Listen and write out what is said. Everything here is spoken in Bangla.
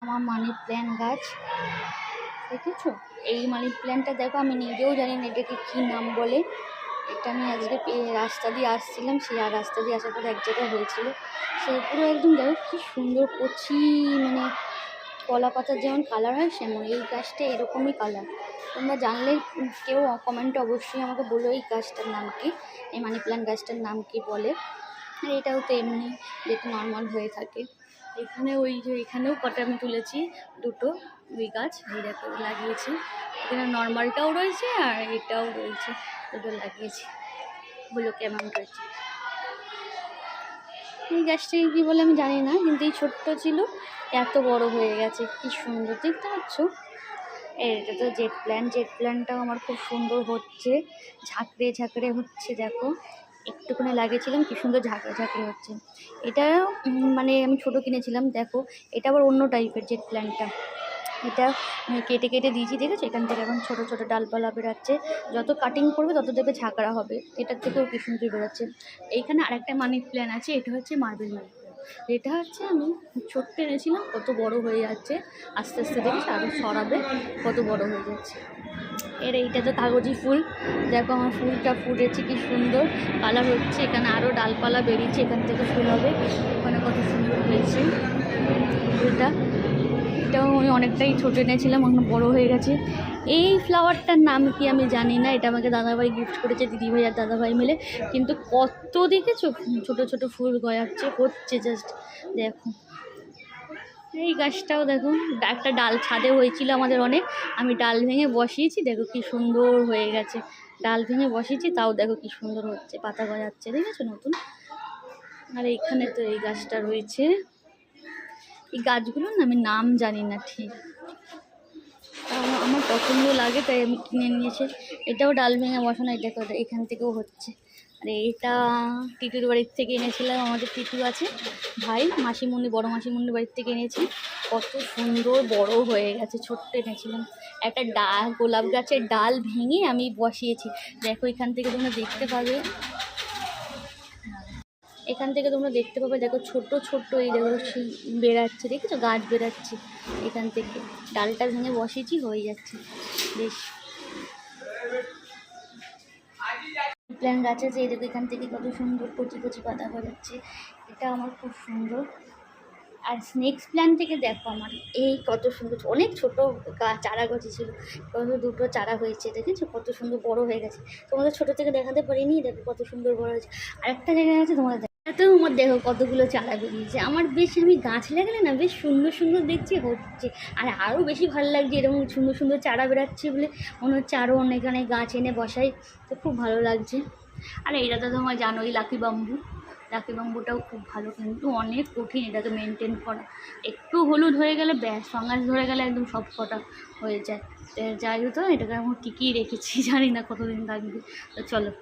আমার মানি প্ল্যান্ট গাছ দেখেছো? এই মানি প্ল্যান্টটা দেখো, আমি নিজেও জানি না এটাকে কী নাম বলে। এটা আমি আজকে রাস্তা দিয়ে আসছিলাম, সেই রাস্তা দিয়ে আসার পরে এক জায়গায় হয়েছিল, সে পুরো একদম দেখো কী সুন্দর কচি, মানে কলা পাতার যেমন কালার হয় সেমন এই গাছটা এরকমই কালার। তোমরা জানলে কেউ কমেন্টে অবশ্যই আমাকে বলো এই গাছটার নাম কি, এই মানি প্ল্যান্ট গাছটার নাম কি বলে। আর এটাও তো এমনি যেটা নর্মাল হয়ে থাকে। এখানে ওই যে এখানেও কটা আমি তুলেছি, দুটো ওই গাছ এই দেখো লাগিয়েছি। এখানে নর্মালটাও রয়েছে আর এটাও রয়েছে, দুটো লাগিয়েছি। বলো কেমন রয়েছে এই গাছটাকে কী বলে আমি জানি না, কিন্তু এই ছোট্ট ছিল এত বড় হয়ে গেছে, কি সুন্দর দেখতে পাচ্ছ। এটা তো জেট প্ল্যান্টটাও আমার খুব সুন্দর হচ্ছে, ঝাঁকড়ে ঝাঁকড়ে হচ্ছে দেখো। একটুখানি লাগিয়েছিলাম কি সুন্দর ঝাঁকড়ে ঝাঁকড়ে হচ্ছে। এটা মানে আমি ছোট কিনেছিলাম দেখো, এটা আবার অন্য টাইপের জেট প্ল্যান্টটা। এটা কেটে কেটে দিয়েছি, দেখেছো? এখান থেকে এখন ছোটো ছোটো ডালপালা বেরাচ্ছে, যত কাটিং করবে তত দেখবে ঝাঁকড়া হবে। এটার থেকেও কি সুন্দর বেরোচ্ছে। এইখানে আরেকটা মানি প্ল্যান্ট আছে, এটা হচ্ছে মার্বেল মানি প্ল্যান্ট। এটা হচ্ছে আমি ছোট্ট এনেছিলাম, কত বড় হয়ে যাচ্ছে আস্তে আস্তে, দেখছি আরও সরাবে, কত বড় হয়ে যাচ্ছে। এইটা তো কাগজি ফুল, দেখো আমার ফুলটা ফুটেছে কি সুন্দর কালার হচ্ছে। এখানে আরও ডালপালা বেরিয়েছে, এখান থেকে ফুল হবে। ওখানে কত সুন্দর হয়েছে ফুলটা। এটাও আমি অনেকটাই ছোটো এনেছিলাম, এখন বড় হয়ে গেছে। এই ফ্লাওয়ারটার নাম কি আমি জানি না, এটা আমাকে দাদাভাই গিফট করেছে, দিদিভাই আর দাদাভাই মিলে। কিন্তু কত দেখেছো ছোটো ছোটো ফুল গজাচ্ছে, হচ্ছে জাস্ট দেখো। এই গাছটাও দেখো, একটা ডাল ছাদে হয়েছিল আমাদের অনেক, আমি ডাল ভেঙে বসিয়েছি, দেখো কি সুন্দর হয়ে গেছে। ডাল ভেঙে বসিয়েছি, তাও দেখো কি সুন্দর হচ্ছে, পাতা গজাচ্ছে, দেখেছো নতুন। আর এইখানে তো এই গাছটা রয়েছে। এই গাছগুলো না আমি নাম জানি না ঠিক, আমার পছন্দ লাগে তাই আমি কিনে নিয়েছি। এটাও ডাল ভেঙে বসানো, এটা এখান থেকেও হচ্ছে। আর এটা টিটুর বাড়ির থেকে এনেছিলাম, আমাদের টিটু আছে ভাই, মাসিমণি, বড় মাসিমণির বাড়ির থেকে এনেছি। কত সুন্দর বড় হয়ে গেছে, ছোট্ট এনেছিলাম। একটা গোলাপ গাছের ডাল ভেঙে আমি বসিয়েছি, দেখো এখান থেকে তোমরা দেখতে পাবে, দেখো ছোট ছোট এই দেখো বেরাচ্ছে, দেখেছো গাছ বেরাচ্ছে এখান থেকে। ডালটা ভেঙে বসিয়েছি, হয়ে যাচ্ছে বেশ। প্ল্যান্ট গাছ আছে, এই দেখো এখান থেকে কত সুন্দর কচি কচি পাতা বেরোচ্ছে, এটা আমার খুব সুন্দর। আর স্নেক্স প্ল্যান্ট থেকে দেখো আমার এই কত সুন্দর, অনেক ছোটো চারা গজিয়েছিল, কত দুটো চারা হয়েছে, দেখেছো কত সুন্দর বড় হয়ে গেছে। তোমাদের ছোটো থেকে দেখাতে পারিনি, দেখো কত সুন্দর বড় হয়েছে। আরেকটা জায়গায় আছে তোমাদের তো আমার দেখো কতগুলো চারা বেরিয়েছে। আমার বেশ, আমি গাছ লাগালে না বেশ সুন্দর সুন্দর দেখছি হচ্ছে, আর আরও বেশি ভালো লাগছে এরকম সুন্দর সুন্দর চারা বেরাচ্ছে বলে, মনে হচ্ছে আরও অনেক অনেক গাছ এনে বসাই, তো খুব ভালো লাগছে। আর এটা তো তোমার জানোই লাকি বাম্বুটাও খুব ভালো, কিন্তু অনেক কঠিন এটা তো মেনটেন করা। একটু হলুদ হয়ে গেলে ব্যাস, ফাঙ্গাস ধরে গেলে একদম সব কটা হয়ে যায়। যাই হোক, এটাকে আমি টিকিয়ে রেখেছি, জানি না কতদিন থাকবে। তো চলো।